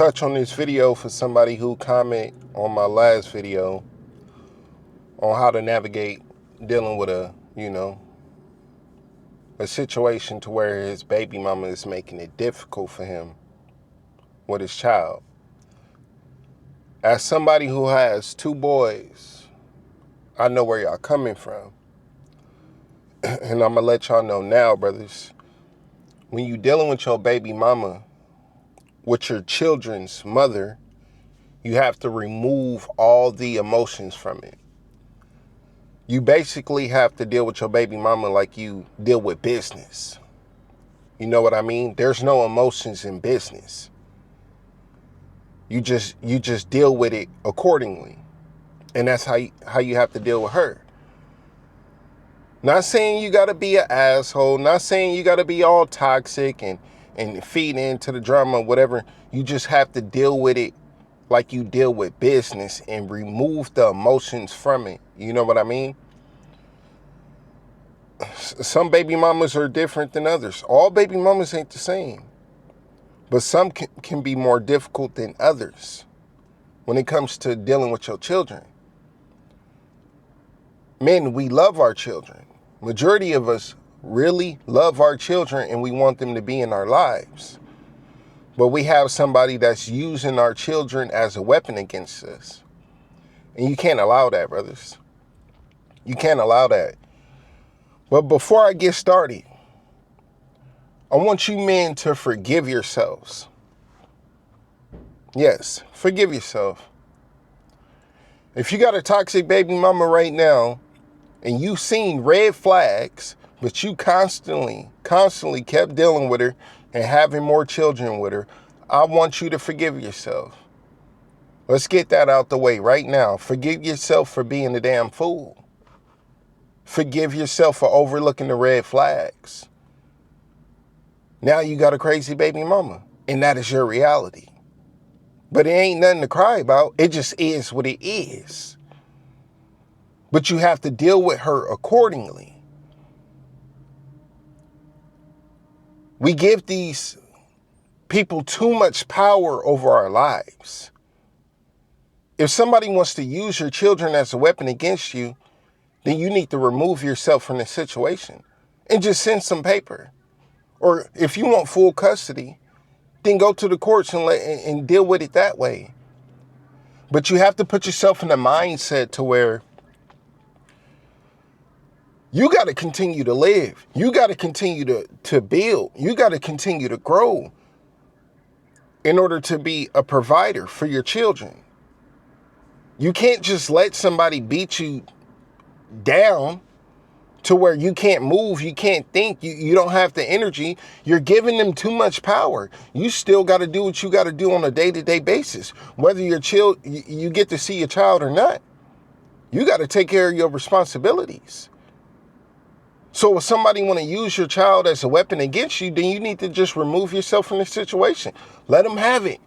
Touch on this video for somebody who comment on my last video on how to navigate dealing with a situation to where his baby mama is making it difficult for him with his child. As somebody who has two boys, I know where y'all coming from. And I'm gonna let y'all know now, brothers, when you dealing with your baby mama, with your children's mother, you have to remove all the emotions from it. You basically have to deal with your baby mama like you deal with business. You know what I mean? There's no emotions in business. You just deal with it accordingly. And that's how you have to deal with her. Not saying you gotta be an asshole, not saying you gotta be all toxic and feed into the drama, whatever. You just have to deal with it like you deal with business and remove the emotions from it. You know what I mean? Some baby mamas are different than others. All baby mamas ain't the same. But some can be more difficult than others when it comes to dealing with your children. Men, we love our children. Majority of us really love our children and we want them to be in our lives. But we have somebody that's using our children as a weapon against us. And you can't allow that, brothers. You can't allow that. But before I get started, I want you men to forgive yourselves. Yes, forgive yourself. If you got a toxic baby mama right now and you've seen red flags, but you constantly kept dealing with her and having more children with her, I want you to forgive yourself. Let's get that out the way right now. Forgive yourself for being a damn fool. Forgive yourself for overlooking the red flags. Now you got a crazy baby mama, and that is your reality. But it ain't nothing to cry about. It just is what it is. But you have to deal with her accordingly. We give these people too much power over our lives. If somebody wants to use your children as a weapon against you, then you need to remove yourself from the situation and just send some paper. Or if you want full custody, then go to the courts and deal with it that way. But you have to put yourself in a mindset to where you got to continue to live. You got to continue to build. You got to continue to grow in order to be a provider for your children. You can't just let somebody beat you down to where you can't move, you can't think, you don't have the energy. You're giving them too much power. You still got to do what you got to do on a day-to-day basis. Whether you get to see your child or not, you got to take care of your responsibilities. So if somebody want to use your child as a weapon against you, then you need to just remove yourself from the situation. Let them have it.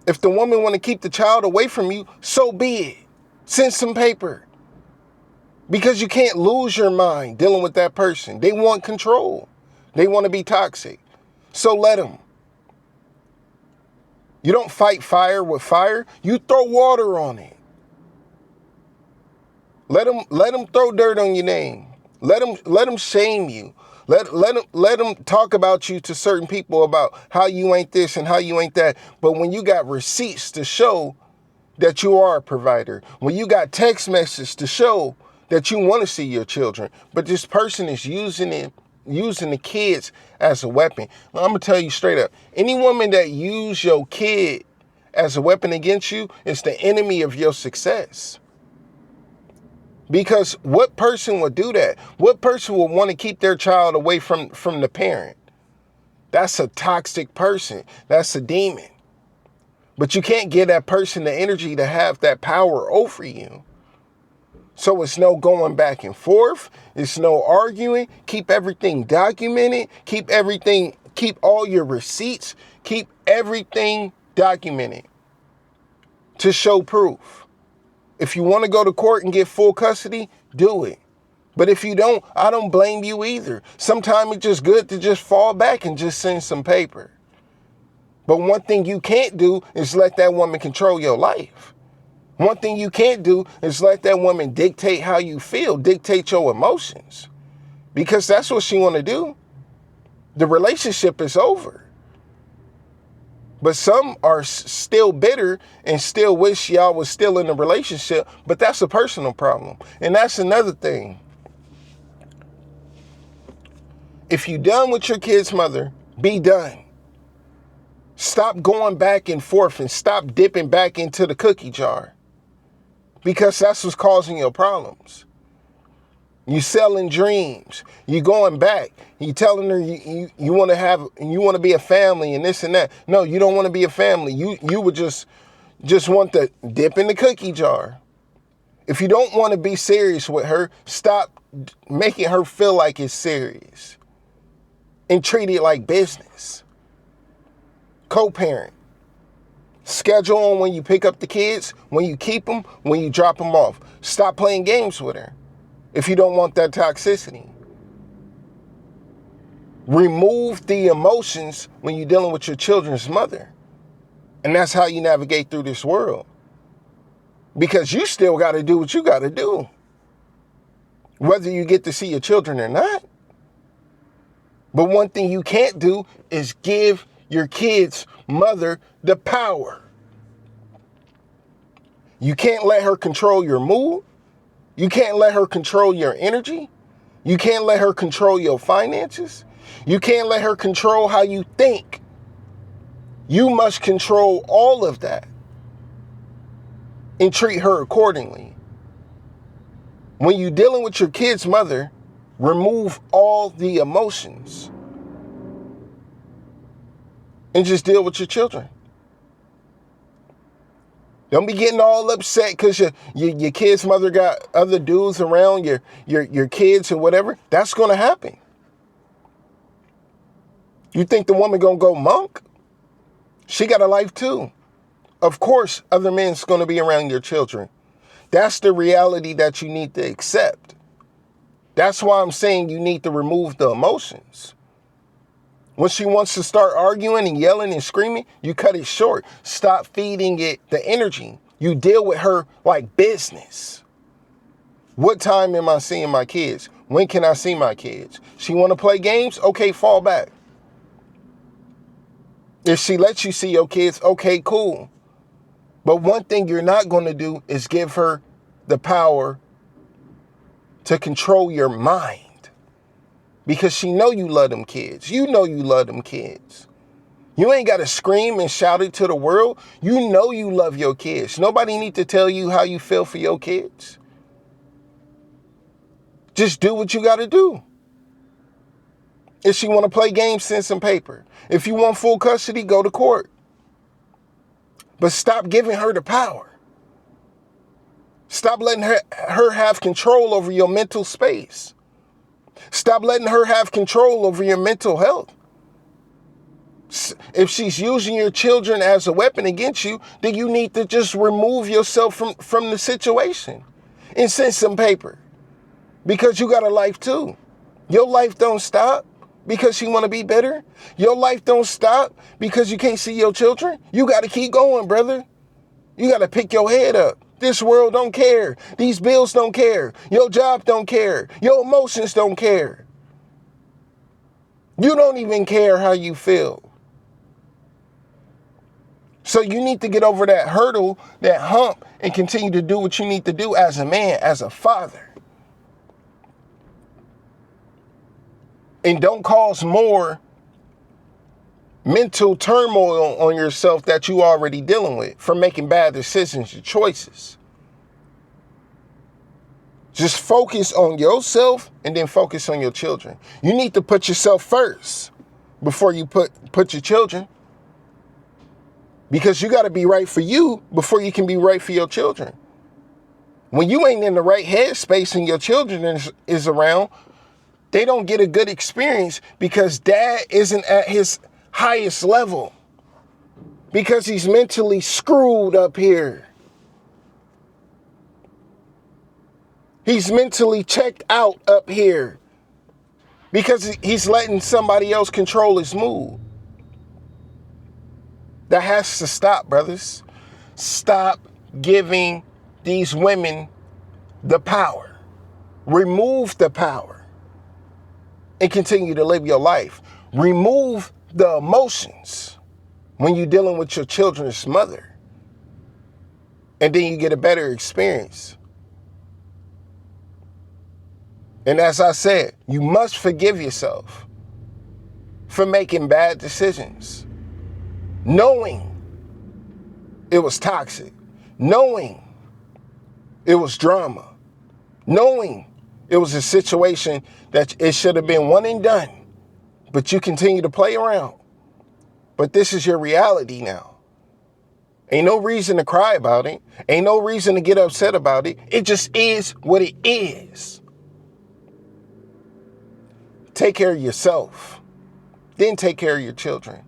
If the woman want to keep the child away from you, so be it. Send some paper. Because you can't lose your mind dealing with that person. They want control. They want to be toxic. So let them. You don't fight fire with fire. You throw water on it. Let them throw dirt on your name. Let them shame you. Let them talk about you to certain people about how you ain't this and how you ain't that. But when you got receipts to show that you are a provider, when you got text messages to show that you want to see your children, but this person is using the kids as a weapon. I'm going to tell you straight up, any woman that use your kid as a weapon against you is the enemy of your success. Because what person would do that? What person would want to keep their child away from the parent? That's a toxic person. That's a demon. But you can't give that person the energy to have that power over you. So it's no going back and forth. It's no arguing. Keep everything documented. Keep all your receipts. Keep everything documented to show proof. If you want to go to court and get full custody, do it. But if you don't, I don't blame you either. Sometimes it's just good to just fall back and just send some paper. But one thing you can't do is let that woman control your life. One thing you can't do is let that woman dictate how you feel, dictate your emotions. Because that's what she want to do. The relationship is over. But some are still bitter and still wish y'all was still in the relationship. But that's a personal problem. And that's another thing. If you done with your kid's mother, be done. Stop going back and forth and stop dipping back into the cookie jar. Because that's what's causing your problems. You selling dreams. You going back. You telling her you want to be a family and this and that. No, you don't want to be a family. You would just want to dip in the cookie jar. If you don't want to be serious with her, stop making her feel like it's serious. And treat it like business. Co-parent. Schedule on when you pick up the kids, when you keep them, when you drop them off. Stop playing games with her if you don't want that toxicity. Remove the emotions when you're dealing with your children's mother. And that's how you navigate through this world. Because you still got to do what you got to do. Whether you get to see your children or not. But one thing you can't do is give your kid's mother the power. You can't let her control your mood. You can't let her control your energy. You can't let her control your finances. You can't let her control how you think. You must control all of that and treat her accordingly. When you're dealing with your kid's mother, remove all the emotions and just deal with your children. Don't be getting all upset because your kid's mother got other dudes around your kids or whatever. That's going to happen. You think the woman going to go monk? She got a life too. Of course, other men's going to be around your children. That's the reality that you need to accept. That's why I'm saying you need to remove the emotions. When she wants to start arguing and yelling and screaming, you cut it short. Stop feeding it the energy. You deal with her like business. What time am I seeing my kids? When can I see my kids? She want to play games? Okay, fall back. If she lets you see your kids, okay, cool. But one thing you're not going to do is give her the power to control your mind. Because she know you love them kids. You know you love them kids. You ain't got to scream and shout it to the world. You know you love your kids. Nobody need to tell you how you feel for your kids. Just do what you got to do. If she want to play games, send some paper. If you want full custody, go to court. But stop giving her the power. Stop letting her have control over your mental space. Stop letting her have control over your mental health. If she's using your children as a weapon against you, then you need to just remove yourself from the situation and send some paper. Because you got a life too. Your life don't stop because you want to be better. Your life don't stop because you can't see your children. You got to keep going, brother. You got to pick your head up. This world don't care. These bills don't care. Your job don't care. Your emotions don't care. You don't even care how you feel. So you need to get over that hurdle, that hump, and continue to do what you need to do as a man, as a father. And don't cause more mental turmoil on yourself that you already dealing with from making bad decisions or choices. Just focus on yourself and then focus on your children. You need to put yourself first before you put your children. Because you got to be right for you before you can be right for your children. When you ain't in the right headspace and your children is around, they don't get a good experience because dad isn't at his highest level. Because he's mentally screwed up here. He's mentally checked out up here. Because he's letting somebody else control his mood. That has to stop, brothers. Stop giving these women the power. Remove the power and continue to live your life. Remove the emotions when you're dealing with your children's mother. And then you get a better experience. And as I said, you must forgive yourself for making bad decisions, knowing it was toxic, knowing it was drama, knowing it was a situation that it should have been one and done, but you continue to play around. But this is your reality now. Ain't no reason to cry about it. Ain't no reason to get upset about it. It just is what it is. Take care of yourself. Then take care of your children.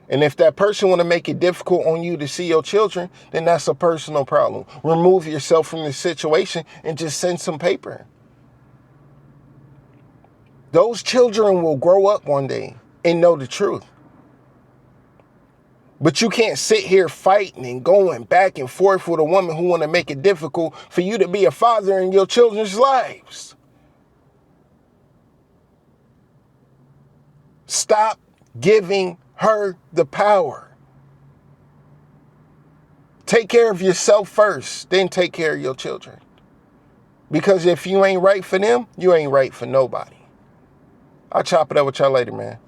And if that person want to make it difficult on you to see your children, then that's a personal problem. Remove yourself from the situation and just send some paper. Those children will grow up one day and know the truth. But you can't sit here fighting and going back and forth with a woman who want to make it difficult for you to be a father in your children's lives. Stop giving her the power. Take care of yourself first, then take care of your children. Because if you ain't right for them, you ain't right for nobody. I'll chop it up with y'all later, man.